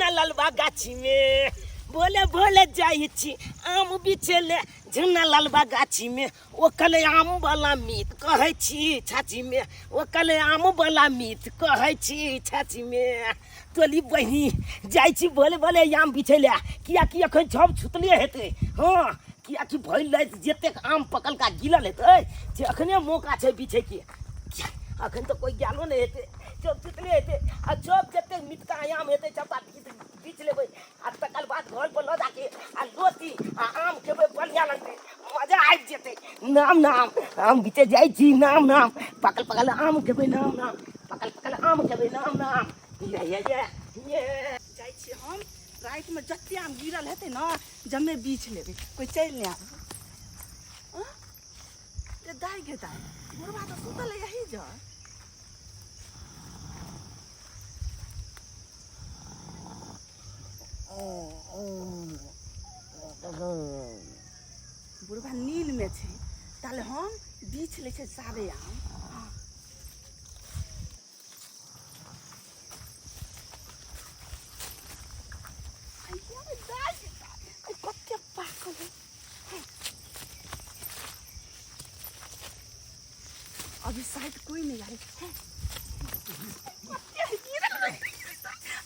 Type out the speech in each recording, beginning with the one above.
झुन्ना लालबा गाछी में बोले बोले जाई छी आम बिछले झुन्ना लालबा गाछी में ओ कले आम वाला मीत कहै छी छाची में ओ कले आम वाला मीत कहै छी छाची में तोली बहिनी जाई छी बोले बोले आम बिछले किया कि अखन सब छुतले हेतै हाँ किया कि भइल जतेक आम पकल का गिलल हेतै जे अखने मौका छै बिछे के अखन तो कोई गेलो नहीं हेतै सब छुतले हेतै आ सब जतेक मिटका आम हेतै सबटा बीच लेबै आ तकर बाद घर पर ल जाके आ रोटी आ आम खेबै बढ़िया लगतै मजा आबि जेतै नाम नाम आम बीचे जाइ छी नाम नाम पकल पकल आम खेबै नाम नाम पकल पकल आम खेबै नाम नाम ये जाइ छी हम रात में जत्ते आम गिरल हेतै न जम्मे बीछ लेबै कोई चलि नहीं आबै ते दाई गे दाई बुढ़वा तो सुतल है यही जा बुढ़वा नींद में छै ताले हम बीछ ले छै सारे आम कते पाकल अभी शायद कोई नहीं आए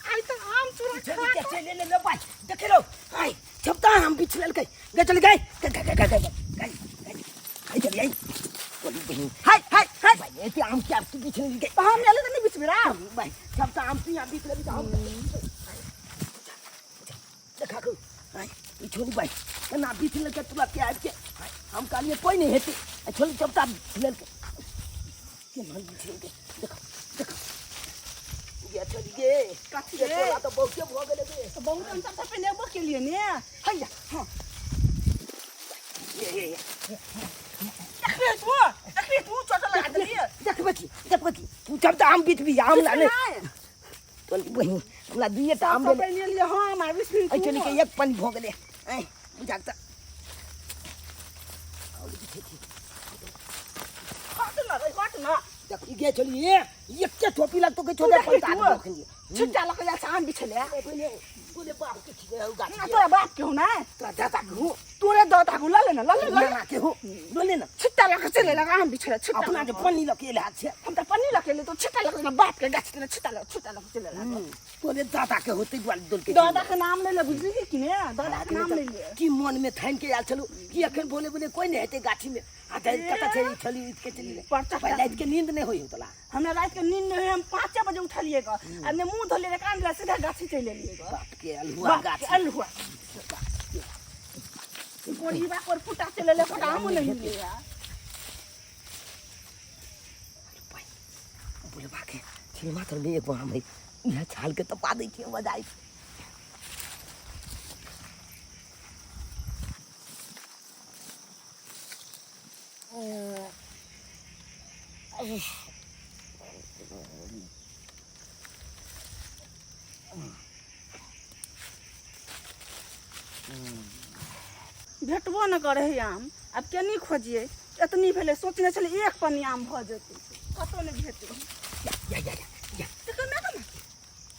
आई तो आम चुरा चले ले भाई देख लो आई छपता हम बिछल गए चल गए चल आई बोली बहन हाय हाय हाय भाई ये आम क्या तू बिछल गए हम ले तो नहीं बिछ मेरा भाई छपता आम तू यहां बिछल जाओ देखा को आई छोड़ी भाई ना बिछल के तुला के आज के हम कालिए कोई नहीं हेती छोड़ी छपता बिछल के मन बिछल के देखो देखो ये चली गे काठी ये तोला तो बहुते भ गेले गे तो बहुत हम सब पे नेबो के लिए ने हैया हां ये देखबे तू चोट लगा देलिए देखबे की तू जब तो आम बीत भी आम लाने तो बहिनी हमरा दुइए टा आम ले लिए हां मार बिस ऐ चली के एक पानी भ गेले ऐ बुझाता काट ना देख गे चली ये एक टोपी लग तो के छोटा पलटा दो छिट्टा लग जा आम बिछले बोले बाप के खिए हो गाछ तोरा बाप के हो ना तोरा दादा के हो तोरे दादा को ले ना ना के हो बोले ना छिट्टा लग चले लगा आम बिछले छिट्टा अपना के पन्नी लके ले हाथ से हम तो पन्नी लगे ले तो छिट्टा लग ना बाप के गाछ के छिट्टा लग चले लगा बोले दादा के होते ग्वाल दोल के दादा के नाम ले बुझली कि ने दादा के नाम ले ले की मन में थान के आल चलो कि अखन बोले बोले कोई नहीं हेते गाछी में आ कता छै चली के चली परचा पहले के नींद नहीं होई तोला हमरा रात के नींद में हम 5 बजे उठलिए ग आ ने मुंह धोले कान ला सीधा गाछी चले लिए ग बाप के अलहुआ गाछ अलहुआ कोड़ी बा पर फुटा चले ले फटा हम नहीं ले बोले बाके छी मात्र में एक हम यह छाल के तपा दे के मजा आई भेटबो न करे है आम अब केनी खोजिए इतनी भेले सोचने चले एक पन्नी आम भ जेते कतो नहीं भेटे या तो ना ना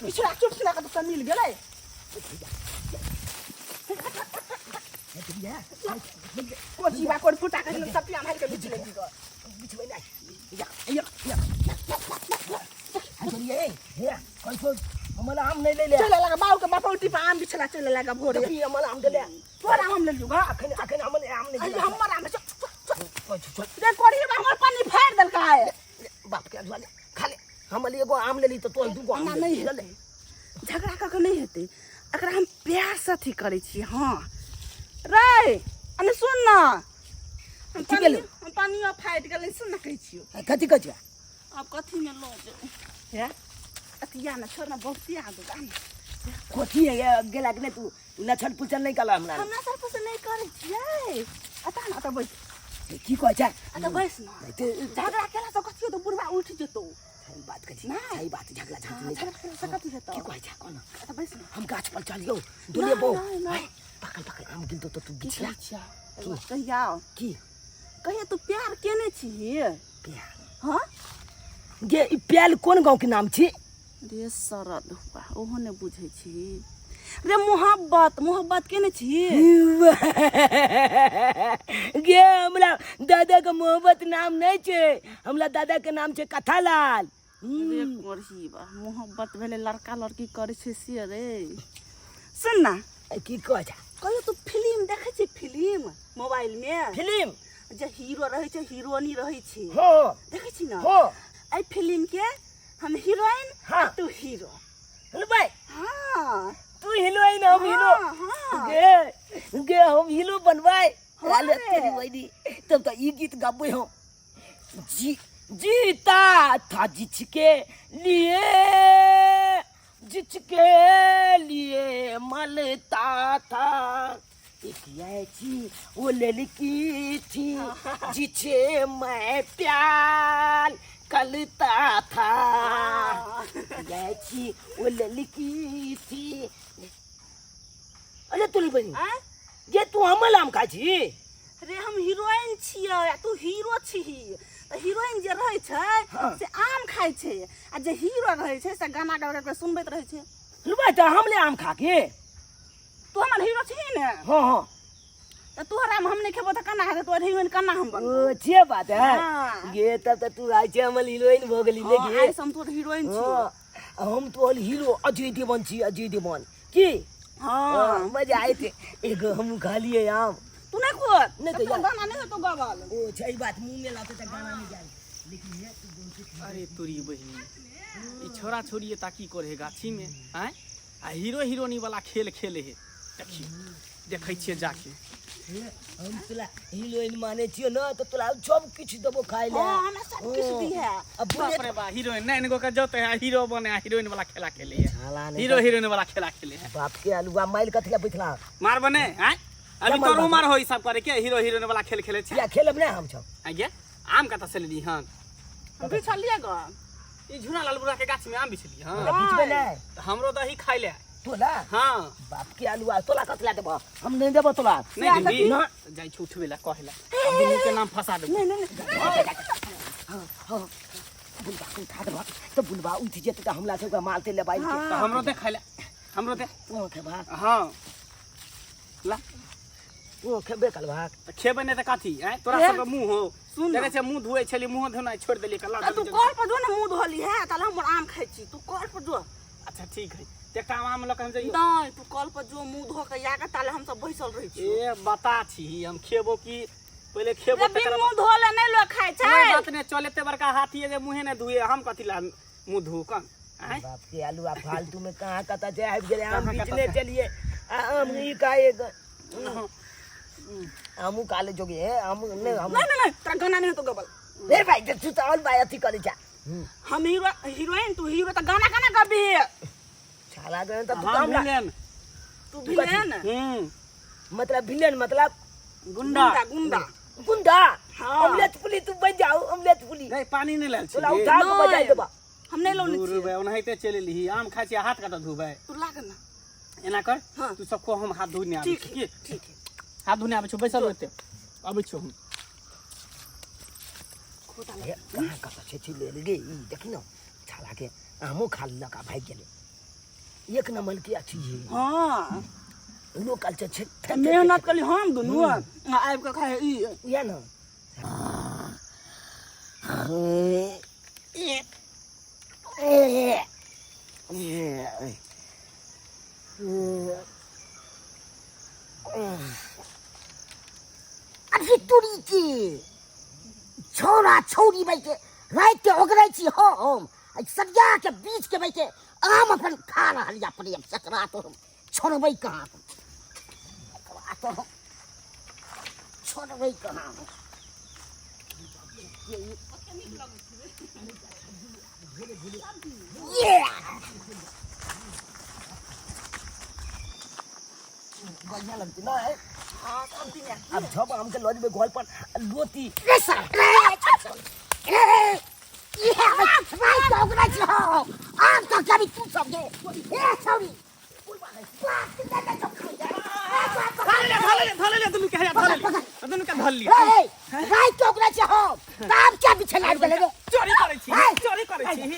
पिछला चुप से लगा तो मिल गेलै कोची बा कोन फुटा के सपिया मार के बिचले बिचवे नहीं या चलिए हे कौन हमरा आम नहीं ले ले चले लगा बाऊ के बापौटी पे आम बिछला चले लगा भोरे ये हमरा आम दे ले तोरा आम ले लूगा अखन हमर आम नहीं हमर आम रे कोड़ी बा हमर पानी फाड़ देल का है बाप के अजवा खा ले हम एगो आम ले ली तो तोर दूगो आम नहीं ले झगड़ा क के नहीं हेतै एकरा हम प्यार से अथी करै छी हां रे अने सुन ना हम पानी फाइट गेलै सुन ना कहै छियो कथि कहै छ अब कथि में लो जे हे अतिया ना छोड़ ना बहुती आ दो गान कथि है गेला के तू लछन पुछन नहीं कला हमरा सर पर से नहीं करै छियै अता ना त बैस की कहै छ अता बैस ना झगड़ा केला तो कथि तो बुढ़वा उठ जेतो सही बात कथि ना सही बात झगड़ा झगड़ा से कथि हेतौ की कहै छ कोन अता बैस ना हम गाछ पर चलियो दुलिए बो पकड़ आम गिल तो तू बिछला कहिया की कहिया तू प्यार केने छी प्यार हां गे ई प्याल कोन गांव के नाम छी रे सरद हुआ ओहो ने बुझै छी रे मोहब्बत मोहब्बत केने छी गे हमरा दादा के मोहब्बत नाम नहीं छे, हमरा दादा के नाम छे कथालाल। रे करही बा मोहब्बत भेले लड़का लड़की करे छे से रे। सुन ना की कह जा कहियो तू फिल्म देखे छी फिल्म मोबाइल में फिल्म जे हीरो रहे छे हीरोइनी रहे छे हो देखे छी ना हो आई फिल्म के हम हीरोइन हाँ। तू हीरो हेलो भाई हां तू हीरोइन हम हीरो हाँ। गे गे हम हीरो बनवाए हाँ हाले रे। तेरी वही तब तो ये गीत गाबे हम जी जीता था जिसके लिए मलता था एक ऐसी वो लड़की थी जिसे मैं प्यार करता था ऐसी वो लड़की थी। अरे तुली बनी ये तू हमल आम खा छी रे हम हीरोइन छियै तू हीरो छिही त हीरोइन जे रहै छै हाँ। से आम खाइ छै आ जे हीरो रहै छै से गाना गा के सुनबैत रहै छै। लुबा त हमले आम खा के तू हमर हीरो छिही ने हां हां त तोहरा हम नहीं खेबो त कना हेतै तोहर हीरोइन कना हम बनबो। ओ छे बात है हाँ। ये तब त तू आज हमल हीरोइन हो गेली ले हाँ, गे आइ हम तोहर हीरोइन छी। हम तो हीरो अजय देवगन छी अजय देवगन की हां मजा आए थे एगो हम खा लिए आम तू नहीं खोद नहीं नहीं तो तो यार। गाना नहीं तो गावल ओ छई बात मुंह में लाते त गाना नहीं जाए लेकिन ये तू बोल के अरे तोरी बहिनी ई छोरा छोरी ताकी करे गाछी में आय आ हीरो हीरोनी वाला खेल खेले है देखिए देखै छिए जाके हम तोला हीरोइन माने छियो न तो तोला सब कुछ देबो खाए ले हां हमरा सब कुछ दी है। अब बाप रे बा हीरोइन नहीं इनको का जोते है हीरो बने हीरोइन वाला खेला खेले है साला ने हीरो हीरोइन वाला खेला खेले है बाप के आलूआ माइल कथला बैठला मार बने आय अभी मार तो बा? उमर होई सब करे के हीरो हीरोइन वाला खेल खेले छै या खेलब ना हम सब आगे आम कता से लेली हन हम भी चलिए ग ई झुना लाल बुढ़ा के गाछ में आम बिछली हन बीच में ना तो हमरो दही खाइ ले तोला हां बाप के आलूआ तोला कथला देबो हम नहीं देबो तोला नहीं दी ना जाई छ उठवेला कहला दुनू के नाम फसा दे नहीं नहीं हां बुलबा को उठा देबो तो बुलबा उठ जेते त हमला से मारते ले बाई के तो हमरो दे खाइ ले हमरो दे ओ के बा हां ला ओ खेबे कलवा तो खेबे नहीं तो कथी है तोरा सब मुंह हो सुन देखे छे मुंह धोए छली मुंह धोना छोड़ देली कल्ला तू कॉल पर जो ना मुंह धोली है ताले हम आम खाइ छी तू कॉल पर जो अच्छा ठीक है देखता आम लक हम जाइयो नहीं तू कॉल पर जो मुंह धो के या के ताले हम सब बैसल रही छी। ए बता छी हम खेबो की पहले खेबो रे बिन मुंह धोले नहीं लोग खाइ छै। कोई बात नहीं चलेते बड़का हाथी है जे मुंह ने धुए हम कथी ला मुंह धो कन आय बाप के आलूआ फालतू में कहां कता से आब गेले आम कहाँ बिचने कता से? चलिए आम ई काए आमू काले जोगे है आम नहीं हम नहीं नहीं तेरा गाना नहीं तो गबल ए भाई तू तो और बाय अथी करे जा हम हीरो हीरोइन तू हीरो तो गाना गाना गबी छाला गए तो तू हम काम ला मिलन तू विलेन मतलब विलेन मतलब गुंडा गुंडा गुंडा हाँ। अमलेट पुली तू बन जाओ अमलेट पुली नहीं पानी नहीं लाल तोला छी उठा के नहीं। बजाई देबा हम नहीं लोने छी रे ओनहिते चले ली आम खाइ छी हाथ काटा धुबै तू लाग ना एना कर हाँ। तू सबको हम हाथ धोने आबै ठीक छी है की ठीक है हाथ धोने आबै छौ बैसल रहते आबै छौ हम खोता ए कहां कता से छी ले गे ई देखी न छाला के आमो खा लका भाग गेले एक नंबर की अच्छी है हां लोकल छे मेहनत कली हम दुनु आइब के खाए ई या ना अरे तुरी की छोरा छोरी बैठे रात के ओगरै छी हम सरिया के बीच के बैठे आम अपन खा रहा या प्रेम सकरा तो हम छोड़बै कहाँ तो हम छोड़बै कहाँ हम बढ़िया लगती ना है हां सब दिन अब जब हमके लॉज में गोल पर लोती धले ले दुनू के हया धले दुनू के धल लिया चोरी चोरी करे छी चोरी करे छी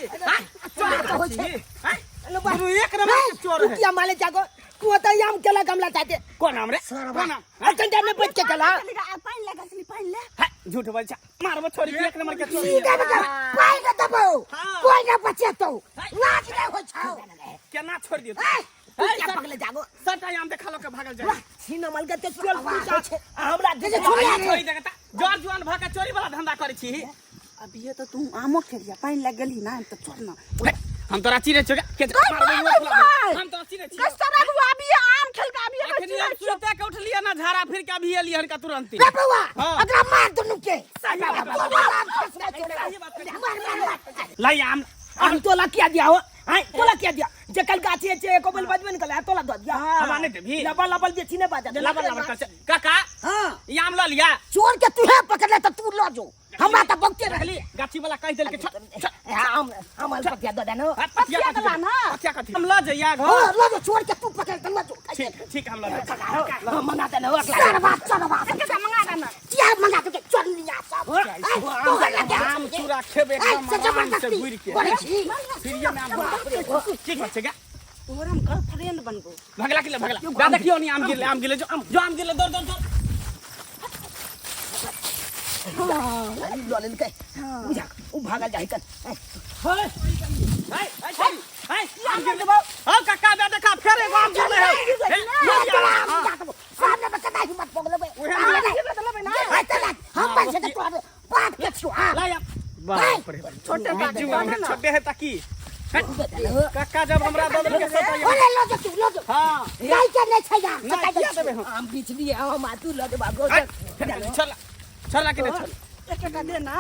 चोरी करे छी हैं? गुरु एक नंबर के चोर है। क्या माले जागो तू तो याम केला गमला चाहते कौन नाम रे? कौन नाम? अतन जाने बच के केला पानी लगा सनी पानी ले है, झूठ बोल जा। मारबो छोरी एक नंबर के चोर। सीधा बता पाई ना दबो कोई ना बचे तो लाज नहीं हो छाओ केना छोड़ दियो? तू क्या पगले जागो सटा याम देखा लो के भागल जाए। सीना मल के चल पूछा हमरा दे छोरी देखता जोर जुआन भागा चोरी वाला धंधा करे छी। अभी ये तो तू आमो खेलिया पानी लग गली ना तो छोड़ना हम तो राची रे छोगा के हम तो राची रे छी। कस्टमर बाबू अभी आम खेल के अभी अखनी हम सुते के उठ लिया ना झाड़ा फिर के अभी एलियन का तुरंत ही। बाबूआ अगर मार दुनु के लाई आम हम तोला क्या दिया हो हां तोला क्या दिया जे कल गाछी छे एको बल बजबन कला तोला दो दिया हमाने दे भी लबल लबल जे छीने बाजा लबल लबल कर काका हां ये आम ला लिया चोर के तू है पकड़ ले तो तू लो जो हमरा तो बकते रहली गाछी वाला कह देल के हम हमल पतिया दो देनो पतिया दला ना पतिया कथी हम ला जइया घर। हां लो जो चोर के तू पकड़ के लो जो ठीक ठीक हम ला मंगा देनो अगला चरवा के मंगा देना क्या मंगा के चोर लिया सब आम चूरा खेबे एकदम आम से गुड़ के फिर ये में आम ठीक बात है क्या? तोर हम गर्लफ्रेंड बनबो भगला के भगला दादा क्यों नहीं आम गिले जो आम गिले दौड़ दौड़ दौड़ हां लोलन के बुझा उ भागा जाई कर हाय हाय हाय हाय आम गिले हां काका दे देखा फेर एगो आम गिले है सामने बच्चा नहीं मत पगले बे हम पैसे के तोड़ बात के छुआ ला बाप रे छोटे बाजू छोटे है ताकि काका जब हमरा दल के सब ओले लो जो तू लो जो हां नहीं के नहीं छया ना क्या देबे हम हम बीच दिए हम तू लो दे बागो चल चल के चल एक दे ना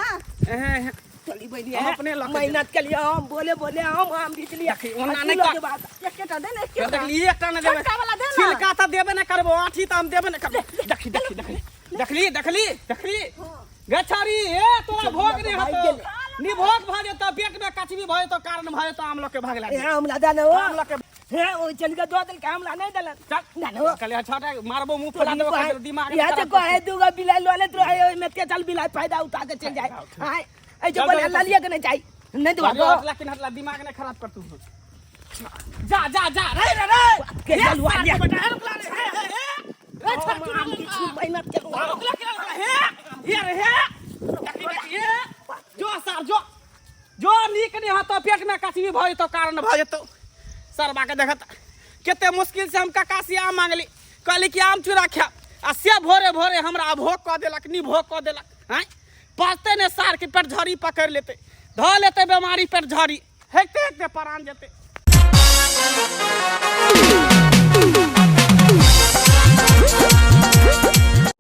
चली बनी हम अपने लग मेहनत के लिए हम बोले हम बीच लिए ओना नहीं कर एक दे ना एक देखली एकटा न देबे छोटका वाला दे ना छिलका त देबे न करबो आठी त हम देबे न करबो देखली गछारी ए तोरा भोग नहीं हतो निभोग भ जेतो पेट में कचबी भए तो कारण भए तो आम लोग के भागला हम ला देनो आम लोग के हे ओ चल के दो दिल के हमला नहीं देलन चल देनो कले छाटा मारबो मुंह फुला देबो कर दिमाग या तो कहे दूगा बिलाई लोले तो है में के चल बिलाई फायदा उठा के चल जाए हां ए जो बोले अल्लाह लिया के नहीं जाई नहीं दो लेकिन हटला दिमाग ने खराब कर तू जा रे के चलवा लिया मेहनत के जो नीक नहीं हतो पेट में कचबी भए तो कारण भ जेतो सरबा के देखत केते मुश्किल से हम काकासी आम मांगली कहली कि आम चूरा खा आ से भोरे भोरे हमरा भोग क देलक नी भोग क देलक हैं पचते ने सार के पेट झड़ी पकड़ लेते ध लेते बीमारी पेट झड़ी हेकते हेकते परान जेते